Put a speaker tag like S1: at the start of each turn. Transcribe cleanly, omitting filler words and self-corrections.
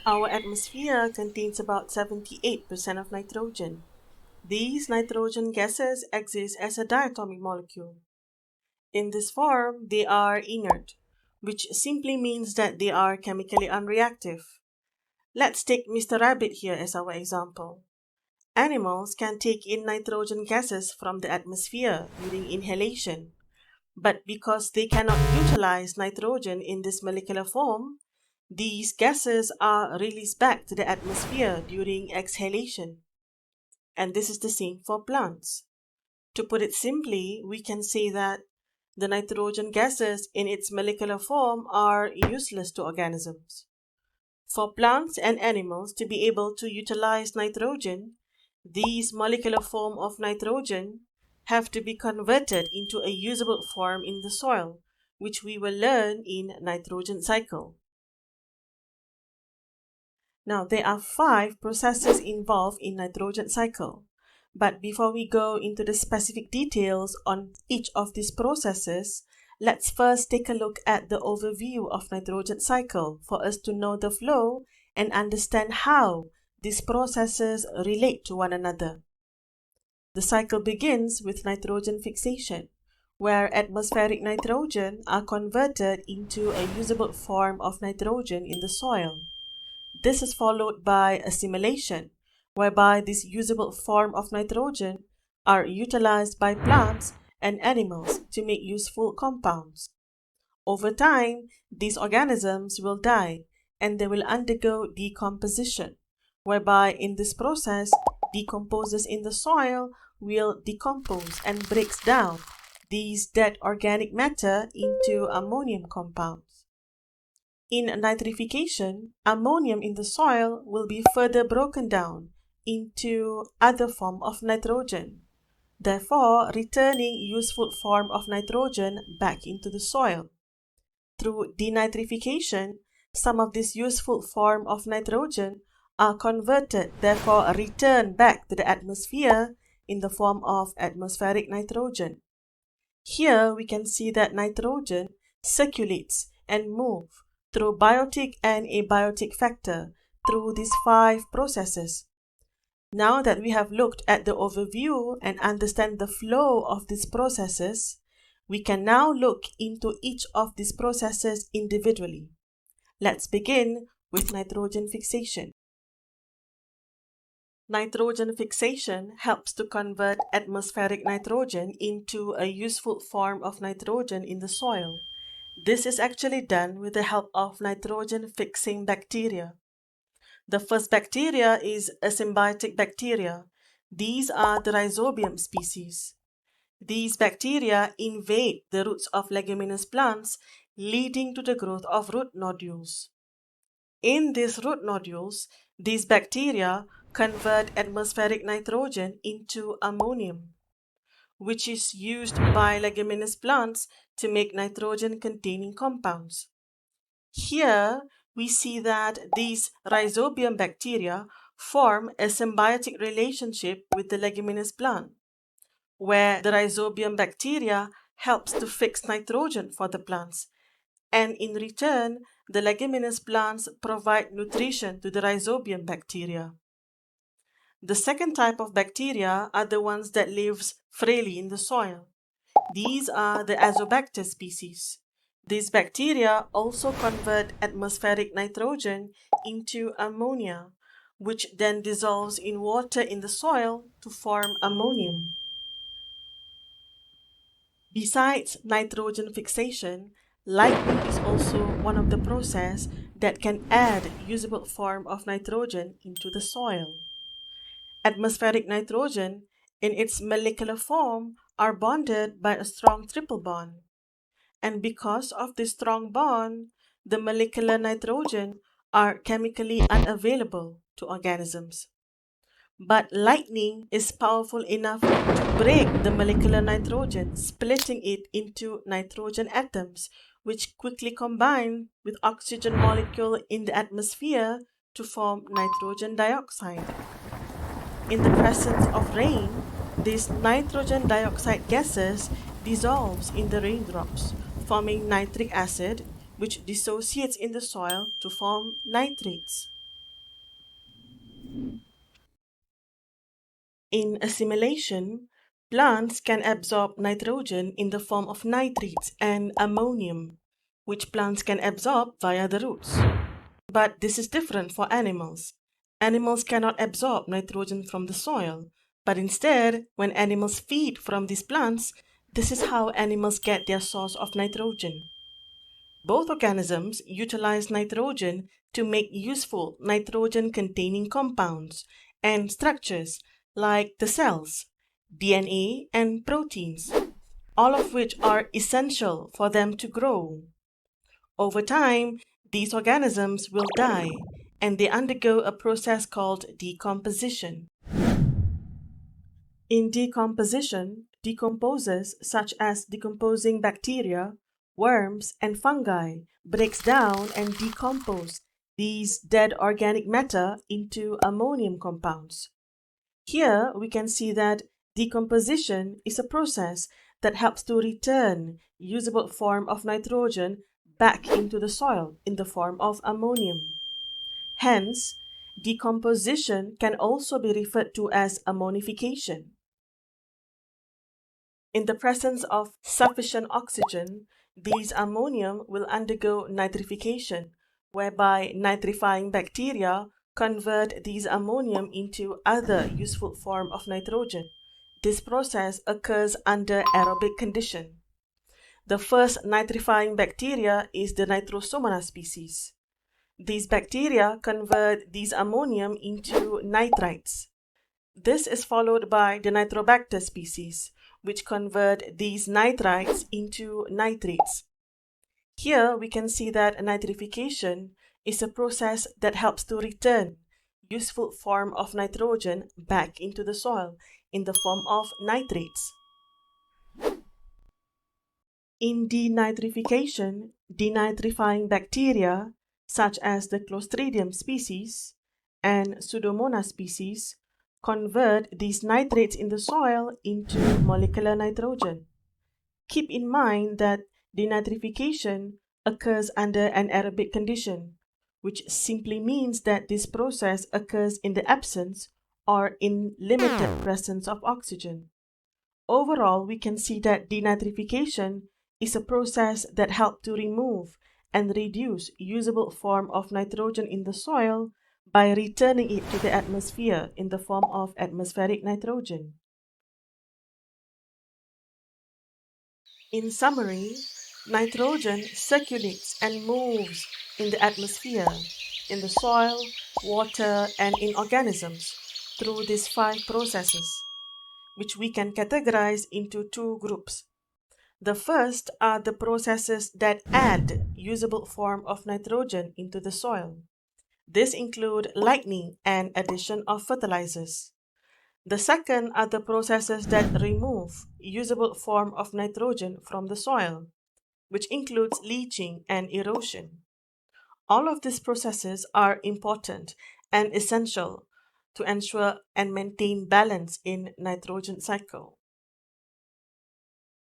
S1: Our atmosphere contains about 78% of nitrogen. These nitrogen gases exist as a diatomic molecule. In this form, they are inert, which simply means that they are chemically unreactive. Let's take Mr. Rabbit here as our example. Animals can take in nitrogen gases from the atmosphere during inhalation, but because they cannot utilize nitrogen in this molecular form, these gases are released back to the atmosphere during exhalation. And this is the same for plants. To put it simply, we can say that the nitrogen gases in its molecular form are useless to organisms. For plants and animals to be able to utilize nitrogen, these molecular form of nitrogen have to be converted into a usable form in the soil, which we will learn in nitrogen cycle. Now, there are 5 processes involved in nitrogen cycle. But before we go into the specific details on each of these processes, let's first take a look at the overview of nitrogen cycle for us to know the flow and understand how these processes relate to one another. The cycle begins with nitrogen fixation, where atmospheric nitrogen are converted into a usable form of nitrogen in the soil. This is followed by assimilation, whereby this usable form of nitrogen are utilized by plants and animals to make useful compounds. Over time, these organisms will die and they will undergo decomposition, whereby in this process, decomposers in the soil will decompose and breaks down these dead organic matter into ammonium compounds. In nitrification, ammonium in the soil will be further broken down into other form of nitrogen, therefore returning useful form of nitrogen back into the soil. Through denitrification, some of this useful form of nitrogen are converted, therefore return back to the atmosphere in the form of atmospheric nitrogen. Here we can see that nitrogen circulates and moves through biotic and abiotic factor through these 5 processes. Now that we have looked at the overview and understand the flow of these processes, we can now look into each of these processes individually. Let's begin with nitrogen fixation. Nitrogen fixation helps to convert atmospheric nitrogen into a useful form of nitrogen in the soil. This is actually done with the help of nitrogen-fixing bacteria. The first bacteria is a symbiotic bacteria. These are the rhizobium species. These bacteria invade the roots of leguminous plants, leading to the growth of root nodules. In these root nodules, these bacteria convert atmospheric nitrogen into ammonium, which is used by leguminous plants to make nitrogen-containing compounds. Here, we see that these rhizobium bacteria form a symbiotic relationship with the leguminous plant, where the rhizobium bacteria helps to fix nitrogen for the plants, and in return, the leguminous plants provide nutrition to the rhizobium bacteria. The second type of bacteria are the ones that lives freely in the soil. These are the Azobacter species. These bacteria also convert atmospheric nitrogen into ammonia, which then dissolves in water in the soil to form ammonium. Besides nitrogen fixation, lighting is also one of the processes that can add usable form of nitrogen into the soil. Atmospheric nitrogen, in its molecular form, are bonded by a strong triple bond. And because of this strong bond, the molecular nitrogen are chemically unavailable to organisms. But lightning is powerful enough to break the molecular nitrogen, splitting it into nitrogen atoms, which quickly combine with oxygen molecule in the atmosphere to form nitrogen dioxide. In the presence of rain, these nitrogen dioxide gases dissolves in the raindrops, forming nitric acid, which dissociates in the soil to form nitrates. In assimilation, plants can absorb nitrogen in the form of nitrates and ammonium, which plants can absorb via the roots. But this is different for animals. Animals cannot absorb nitrogen from the soil, but instead, when animals feed from these plants, this is how animals get their source of nitrogen. Both organisms utilize nitrogen to make useful nitrogen-containing compounds and structures like the cells, DNA, and proteins, all of which are essential for them to grow. Over time, these organisms will die and they undergo a process called decomposition. In decomposition, decomposers such as decomposing bacteria, worms, and fungi breaks down and decompose these dead organic matter into ammonium compounds. Here we can see that decomposition is a process that helps to return usable form of nitrogen back into the soil in the form of ammonium. Hence, decomposition can also be referred to as ammonification. In the presence of sufficient oxygen, these ammonium will undergo nitrification, whereby nitrifying bacteria convert these ammonium into other useful form of nitrogen. This process occurs under aerobic condition. The first nitrifying bacteria is the Nitrosomonas species. These bacteria convert these ammonium into nitrites. This is followed by the Nitrobacter species, which convert these nitrites into nitrates. Here we can see that nitrification is a process that helps to return useful form of nitrogen back into the soil in the form of nitrates. In denitrification, denitrifying bacteria such as the Clostridium species and Pseudomonas species convert these nitrates in the soil into molecular nitrogen. Keep in mind that denitrification occurs under an aerobic condition, which simply means that this process occurs in the absence or in limited presence of oxygen. Overall, we can see that denitrification is a process that helps to remove and reduce usable form of nitrogen in the soil by returning it to the atmosphere in the form of atmospheric nitrogen. In summary, nitrogen circulates and moves in the atmosphere, in the soil, water, and in organisms through these 5 processes, which we can categorize into 2 groups. The first are the processes that add usable form of nitrogen into the soil. This include lightning and addition of fertilizers. The second are the processes that remove usable form of nitrogen from the soil, which includes leaching and erosion. All of these processes are important and essential to ensure and maintain balance in nitrogen cycle.